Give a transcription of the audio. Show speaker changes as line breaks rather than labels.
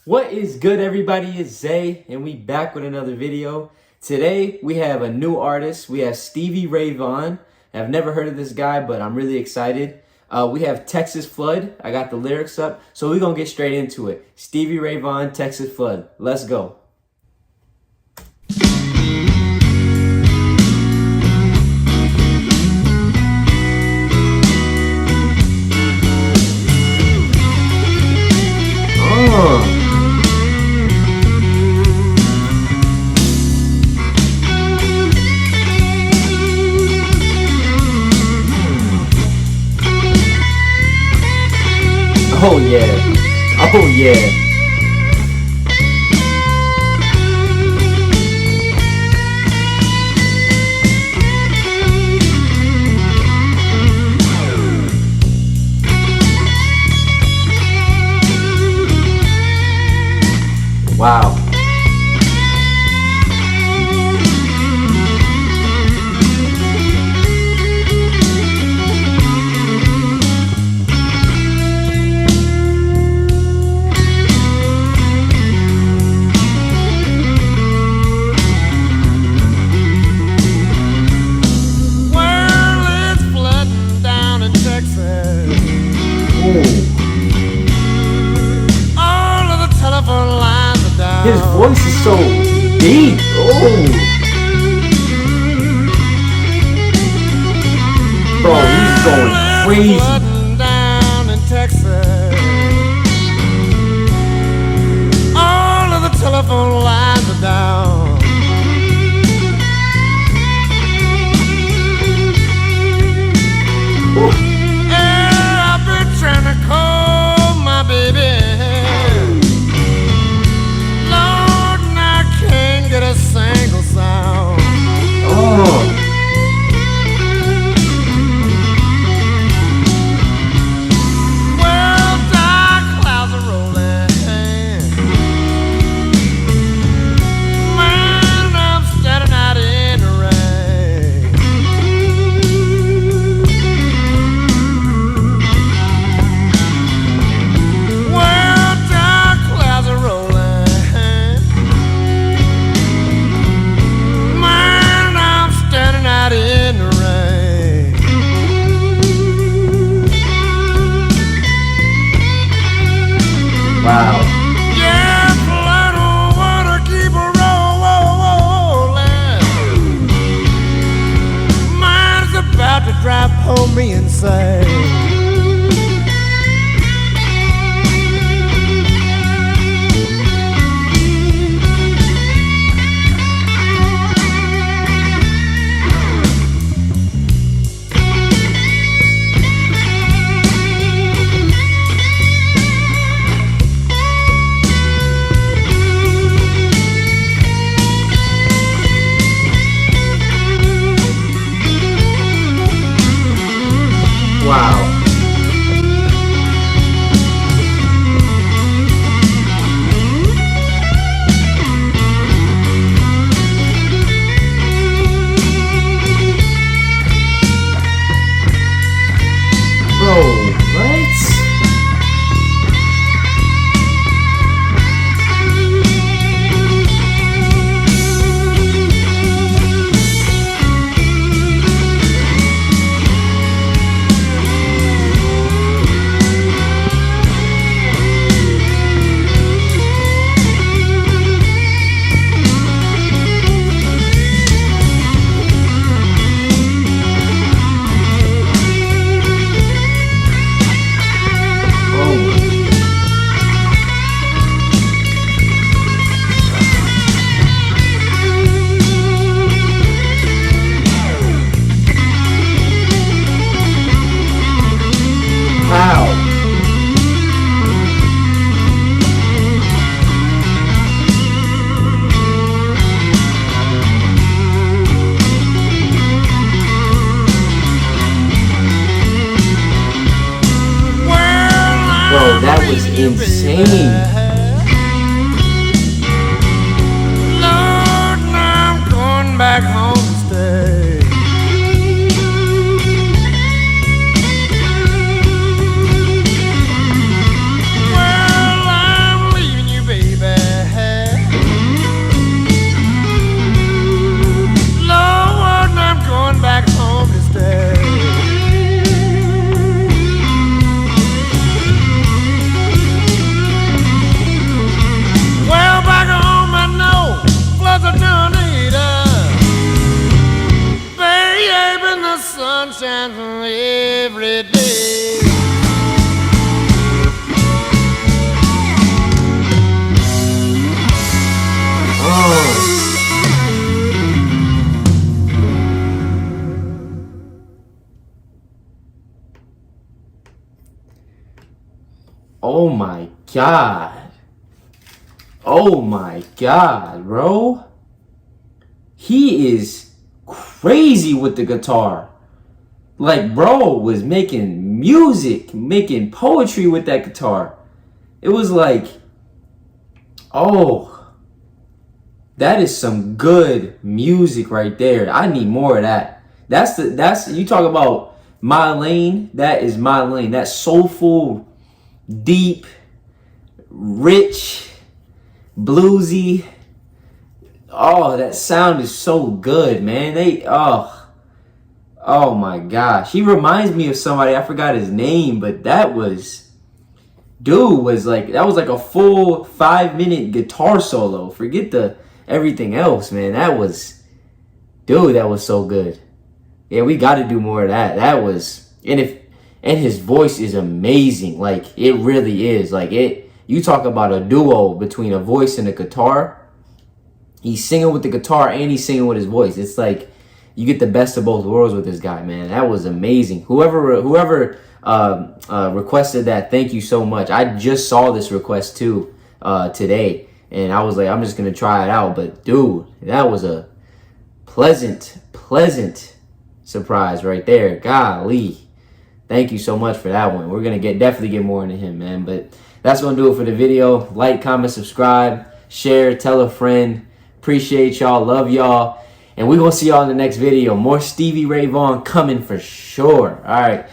What is good, everybody? It's Zay, and we back with another video. Today, we have a new artist. We have Stevie Vaughan. I've never heard of this guy, but I'm really excited. We have Texas Flood. I got the lyrics up, so we're going to get straight into it. Stevie Vaughan, Texas Flood. Let's go. Oh yeah, oh yeah. Wow. His voice is so deep. Oh, bro, he's going crazy.
Down in Texas, all of the telephone lines are down. Yeah, I've been trying to call my baby. Get a single sound.
Oh.
Well, dark clouds are rolling. Man, I'm standing out in the rain. Well, dark clouds are rolling. In the rain.
Wow.
Yeah, I don't wanna keep a rolling. Mine's about to drive home me insane.
Wow. Bro, what? Bro, that was insane.
Lord, now I'm going back home to stay. Well, I'm leaving you, baby. shines every day.
Oh my God. Oh my God, bro. He is crazy with the guitar. Like, bro was making music, making poetry with that guitar. It was like, oh, that is some good music right there. I need more of that. That's you talk about my lane. That is my lane. That soulful, deep, rich, bluesy. Oh, that sound is so good, man. Oh my gosh. He reminds me of somebody. I forgot his name, but that was like a full 5-minute guitar solo. Forget the everything else, man. That was so good. Yeah, we got to do more of that. That was, and his voice is amazing. Like, it really is. Like, you talk about a duo between a voice and a guitar. He's singing with the guitar and he's singing with his voice. It's like you get the best of both worlds with this guy, man. That was amazing. Whoever requested that, thank you so much. I just saw this request too today, and I was like, I'm just gonna try it out. But dude, that was a pleasant surprise right there. Golly, thank you so much for that one. We're gonna definitely get more into him, man. But that's gonna do it for the video. Like, comment, subscribe, share, tell a friend. Appreciate y'all, love y'all, and we're gonna see y'all in the next video. More Stevie Ray Vaughan coming for sure. All right.